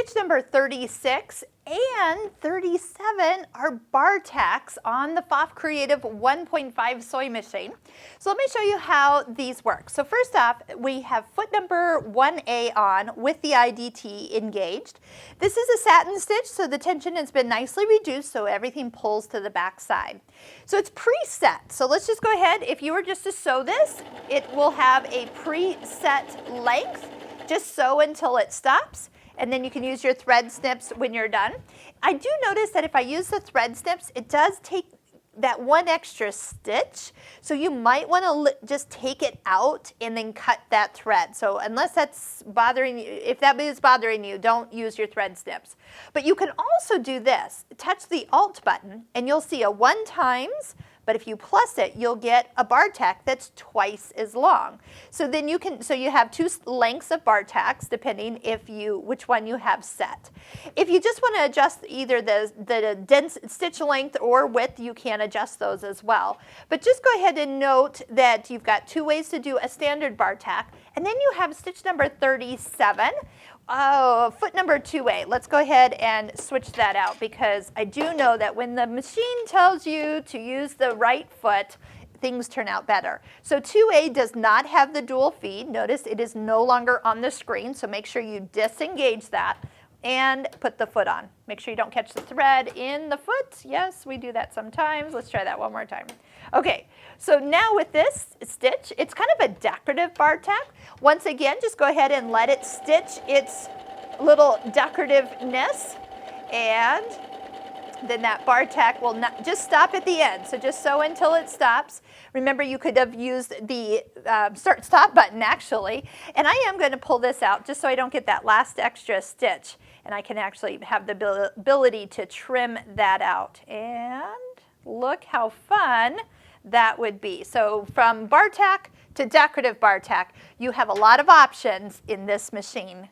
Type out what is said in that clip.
stitch number 36 and 37 are Bartacks on the Pfaff Creative 1.5 sewing machine. So let me show you how these work. So first off, we have foot number 1A on with the IDT engaged. This is a satin stitch, so the tension has been nicely reduced so everything pulls to the back side. So it's preset. So let's just go ahead. If you were just to sew this, it will have a preset length. Just sew until it stops, and then you can use your thread snips when you're done. I do notice that if I use the thread snips, it does take that one extra stitch, so you might want to just take it out and then cut that thread. So unless that's bothering you, if that is bothering you, don't use your thread snips. But you can also do this. Touch the Alt button and you'll see a 1 times, but if you plus it, you'll get a bar tack that's twice as long. So then you can, so you have 2 lengths of bar tacks depending which one you have set. If you just want to adjust either the dense stitch length or width, you can adjust those as well. But just go ahead and note that you've got 2 ways to do a standard bar tack, and then you have stitch number 37. Foot number 2A. Let's go ahead and switch that out, because I do know that when the machine tells you to use the right foot, things turn out better. So 2A does not have the dual feed. Notice it is no longer on the screen, so make sure you disengage that and put the foot on. Make sure you don't catch the thread in the foot. Yes, we do that sometimes. Let's try that one more time. Okay, so now with this stitch, it's kind of a decorative bar tack. Once again, just go ahead and let it stitch its little decorativeness, and then that bar tack will not just stop at the end. So just sew until it stops. Remember, you could have used the start-stop button actually. And I am going to pull this out just so I don't get that last extra stitch. And I can actually have the ability to trim that out. And look how fun that would be. So from bar tack to decorative bar tack, you have a lot of options in this machine.